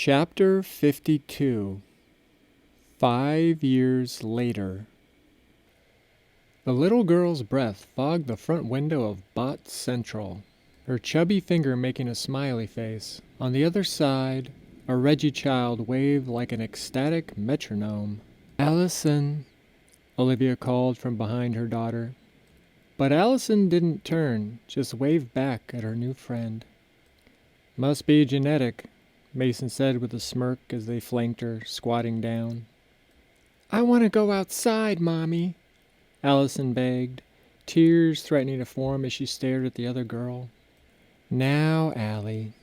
Chapter 52. 5 years later. The little girl's breath fogged the front window of Bot Central, her chubby finger making a smiley face. On the other side, a Reggie child waved like an ecstatic metronome. "Allison," Olivia called from behind her daughter. But Allison didn't turn, just waved back at her new friend. "Must be genetic," Mason said with a smirk as they flanked her, squatting down. "I want to go outside, Mommy," Allison begged, tears threatening to form as she stared at the other girl. "Now, Allie,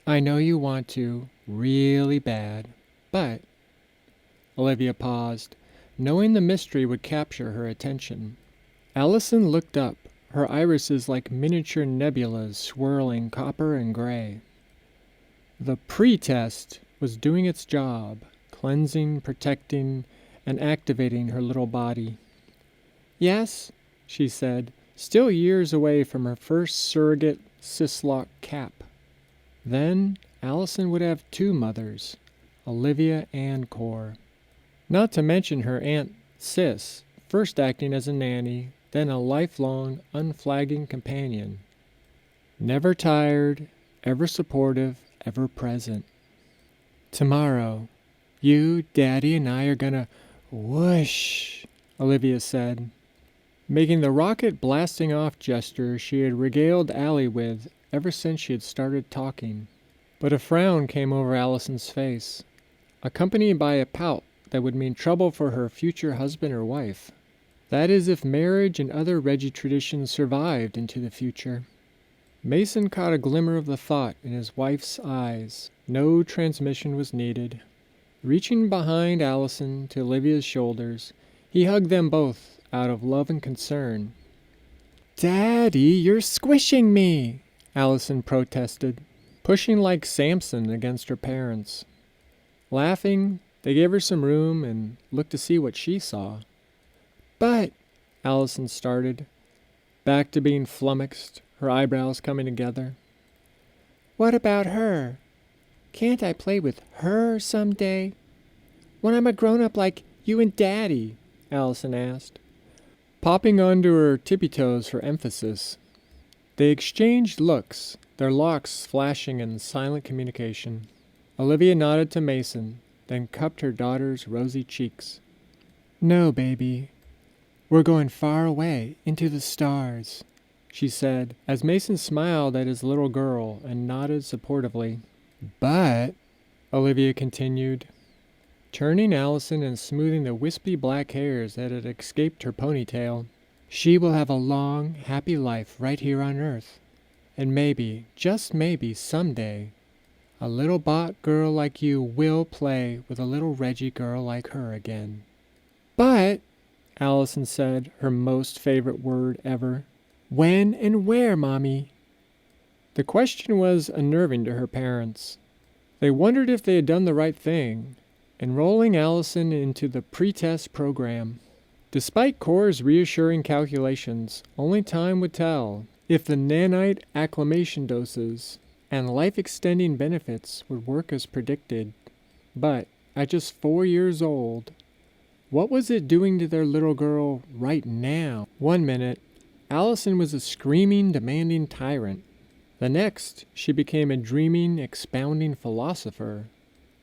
I know you want to, really bad, but—" Olivia paused, knowing the mystery would capture her attention. Allison looked up, her irises like miniature nebulas swirling copper and gray. The pre-test was doing its job, cleansing, protecting, and activating her little body. "Yes," she said, still years away from her first surrogate Cislock cap. Then Allison would have two mothers, Olivia and Cor. Not to mention her Aunt Cis, first acting as a nanny, then a lifelong, unflagging companion. Never tired, ever supportive, ever present. "Tomorrow, you, Daddy, and I are gonna whoosh," Olivia said, making the rocket blasting off gesture she had regaled Allie with ever since she had started talking. But a frown came over Allison's face, accompanied by a pout that would mean trouble for her future husband or wife. That is, if marriage and other Reggie traditions survived into the future. Mason caught a glimmer of the thought in his wife's eyes. No transmission was needed. Reaching behind Allison to Olivia's shoulders, he hugged them both out of love and concern. "Daddy, you're squishing me!" Allison protested, pushing like Samson against her parents. Laughing, they gave her some room and looked to see what she saw. "But," Allison started, back to being flummoxed, her eyebrows coming together. "What about her? Can't I play with her someday? When I'm a grown-up like you and Daddy?" Allison asked, popping onto her tippy toes for emphasis. They exchanged looks, their locks flashing in silent communication. Olivia nodded to Mason, then cupped her daughter's rosy cheeks. "No, baby. We're going far away, into the stars," she said, as Mason smiled at his little girl and nodded supportively. "But," Olivia continued, turning Allison and smoothing the wispy black hairs that had escaped her ponytail, "she will have a long, happy life right here on Earth. And maybe, just maybe, someday, a little Bot girl like you will play with a little Reggie girl like her again." "But," Allison said, her most favorite word ever, "when and where, Mommy?" The question was unnerving to her parents. They wondered if they had done the right thing, enrolling Allison into the pre-test program. Despite Cor's reassuring calculations, only time would tell if the nanite acclimation doses and life-extending benefits would work as predicted. But at just 4 years old, what was it doing to their little girl right now? One minute, Allison was a screaming, demanding tyrant. The next, she became a dreaming, expounding philosopher.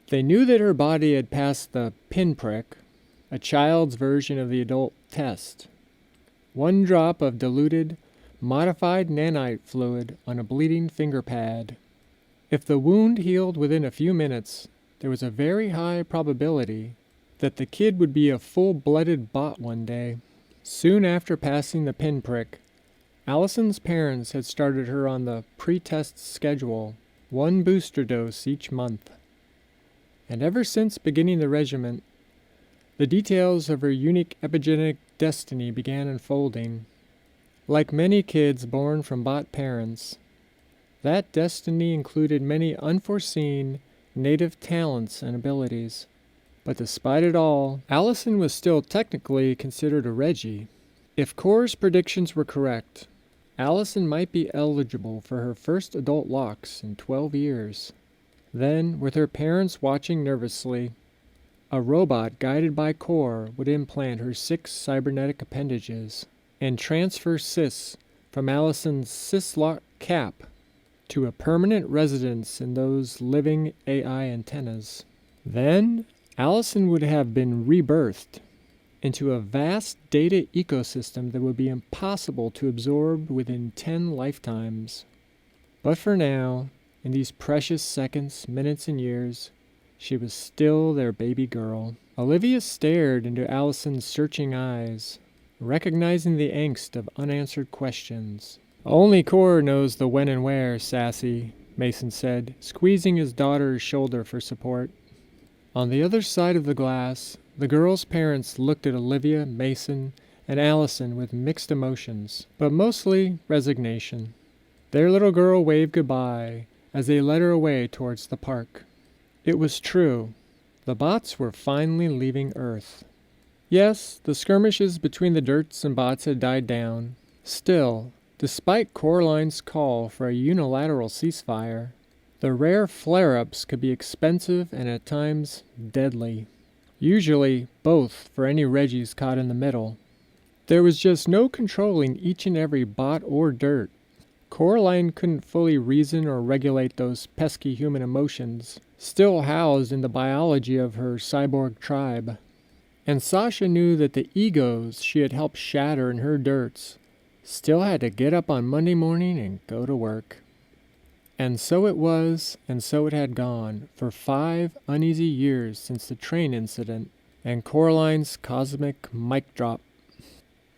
They knew that her body had passed the pinprick, a child's version of the adult test. 1 drop of diluted, modified nanite fluid on a bleeding finger pad. If the wound healed within a few minutes, there was a very high probability that the kid would be a full-blooded Bot one day. Soon after passing the pinprick, Allison's parents had started her on the pre-test schedule, 1 booster dose each month. And ever since beginning the regimen, the details of her unique epigenetic destiny began unfolding. Like many kids born from Bot parents, that destiny included many unforeseen native talents and abilities. But despite it all, Allison was still technically considered a Reggie. If Cor's predictions were correct, Allison might be eligible for her first adult locks in 12 years. Then, with her parents watching nervously, a robot guided by Core would implant her 6 cybernetic appendages and transfer Sis from Allison's Sis-lock cap to a permanent residence in those living AI antennas. Then, Allison would have been rebirthed into a vast data ecosystem that would be impossible to absorb within 10 lifetimes. But for now, in these precious seconds, minutes, and years, she was still their baby girl. Olivia stared into Allison's searching eyes, recognizing the angst of unanswered questions. Only Core knows the when and where, Sassy, Mason said, squeezing his daughter's shoulder for support. On the other side of the glass, the girl's parents looked at Olivia, Mason, and Allison with mixed emotions, but mostly resignation. Their little girl waved goodbye as they led her away towards the park. It was true. The bots were finally leaving Earth. Yes, the skirmishes between the Dirts and bots had died down. Still, despite Coraline's call for a unilateral ceasefire, the rare flare-ups could be expensive and at times deadly. Usually both for any Reggies caught in the middle. There was just no controlling each and every bot or Dirt. Coraline couldn't fully reason or regulate those pesky human emotions, still housed in the biology of her cyborg tribe. And Sasha knew that the egos she had helped shatter in her Dirts still had to get up on Monday morning and go to work. And so it was, and so it had gone, for 5 uneasy years since the train incident and Coraline's cosmic mic drop.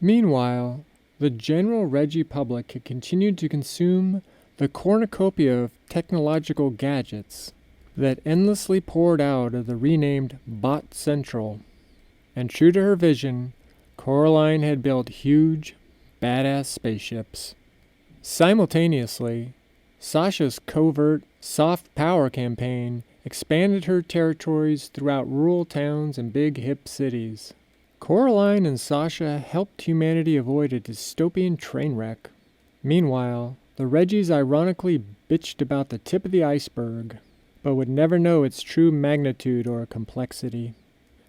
Meanwhile, the general Reggie public had continued to consume the cornucopia of technological gadgets that endlessly poured out of the renamed Bot Central. And true to her vision, Coraline had built huge, badass spaceships. Simultaneously, Sasha's covert, soft power campaign expanded her territories throughout rural towns and big hip cities. Coraline and Sasha helped humanity avoid a dystopian train wreck. Meanwhile, the Reggies ironically bitched about the tip of the iceberg, but would never know its true magnitude or complexity.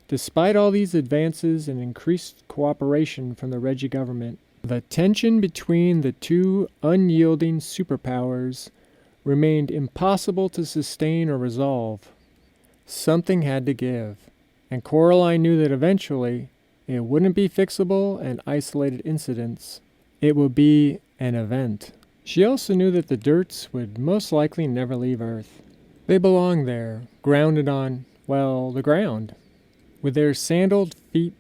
Despite all these advances and increased cooperation from the Reggie government, the tension between the two unyielding superpowers remained impossible to sustain or resolve. Something had to give, and Coraline knew that eventually it wouldn't be fixable and isolated incidents. It would be an event. She also knew that the Dirts would most likely never leave Earth. They belonged there, grounded on, well, the ground, with their sandaled feet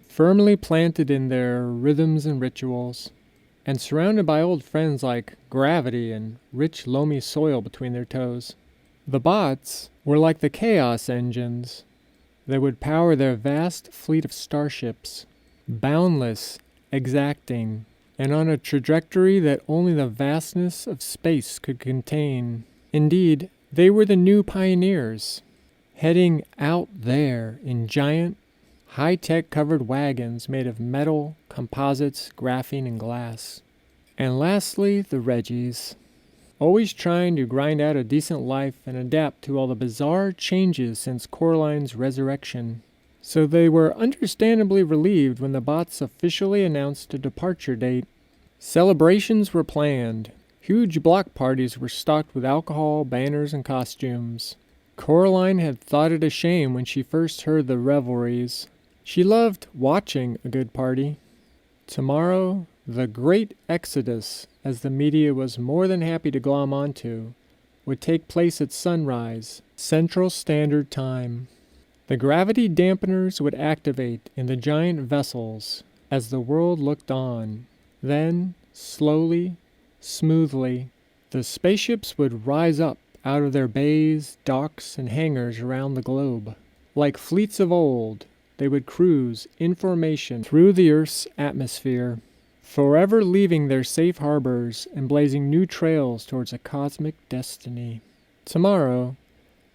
firmly planted in their rhythms and rituals, and surrounded by old friends like gravity and rich loamy soil between their toes. The bots were like the chaos engines that would power their vast fleet of starships, boundless, exacting, and on a trajectory that only the vastness of space could contain. Indeed, they were the new pioneers, heading out there in giant, high-tech covered wagons made of metal, composites, graphene, and glass. And lastly, the Reggies, always trying to grind out a decent life and adapt to all the bizarre changes since Coraline's resurrection. So they were understandably relieved when the bots officially announced a departure date. Celebrations were planned. Huge block parties were stocked with alcohol, banners, and costumes. Coraline had thought it a shame when she first heard the revelries. She loved watching a good party. Tomorrow, the Great Exodus, as the media was more than happy to glom onto, would take place at sunrise, Central Standard Time. The gravity dampeners would activate in the giant vessels as the world looked on. Then, slowly, smoothly, the spaceships would rise up out of their bays, docks, and hangars around the globe. Like fleets of old, they would cruise in formation through the Earth's atmosphere, forever leaving their safe harbors and blazing new trails towards a cosmic destiny. Tomorrow,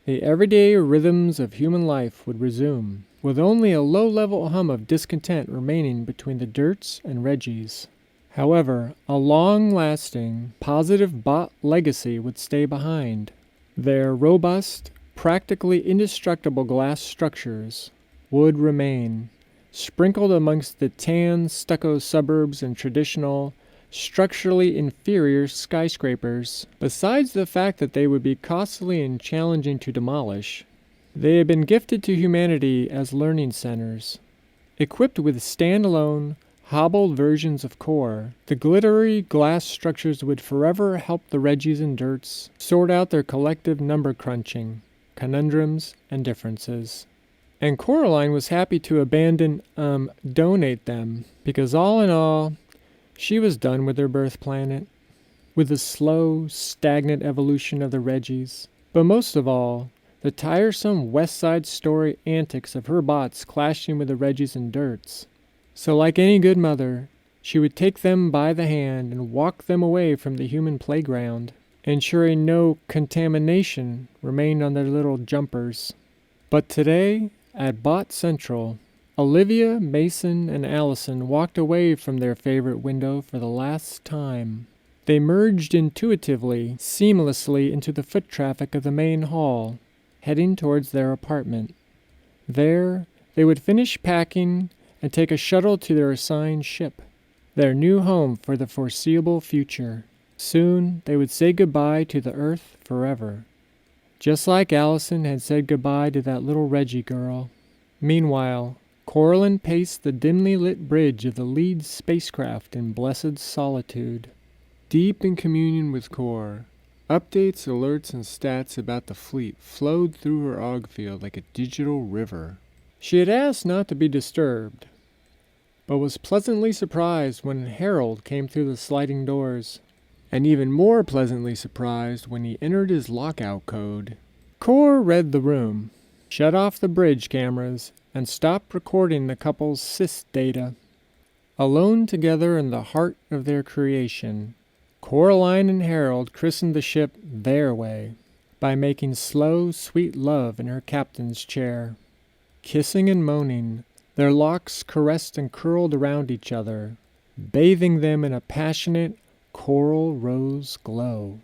the everyday rhythms of human life would resume, with only a low-level hum of discontent remaining between the Dirts and Reggies. However, a long-lasting, positive bot legacy would stay behind. Their robust, practically indestructible glass structures would remain, sprinkled amongst the tan stucco suburbs and traditional, structurally inferior skyscrapers. Besides the fact that they would be costly and challenging to demolish, they had been gifted to humanity as learning centers. Equipped with standalone, hobbled versions of core, the glittery glass structures would forever help the Reggies and Dirts sort out their collective number-crunching, conundrums, and differences. And Coraline was happy to donate them, because all in all, she was done with her birth planet, with the slow, stagnant evolution of the Reggies, but most of all, the tiresome West Side Story antics of her bots clashing with the Reggies and Dirts. So like any good mother, she would take them by the hand and walk them away from the human playground, ensuring no contamination remained on their little jumpers. But today, at Bot Central, Olivia, Mason, and Allison walked away from their favorite window for the last time. They merged intuitively, seamlessly into the foot traffic of the main hall, heading towards their apartment. There, they would finish packing and take a shuttle to their assigned ship, their new home for the foreseeable future. Soon, they would say goodbye to the Earth forever, just like Allison had said goodbye to that little Reggie girl. Meanwhile, Coraline paced the dimly lit bridge of the lead spacecraft in blessed solitude. Deep in communion with Core, updates, alerts, and stats about the fleet flowed through her aug field like a digital river. She had asked not to be disturbed, but was pleasantly surprised when Harold came through the sliding doors, and even more pleasantly surprised when he entered his lockout code. Core read the room, shut off the bridge cameras, and stopped recording the couple's sys data. Alone together in the heart of their creation, Coraline and Harold christened the ship their way by making slow, sweet love in her captain's chair. Kissing and moaning, their locks caressed and curled around each other, bathing them in a passionate coral rose glow.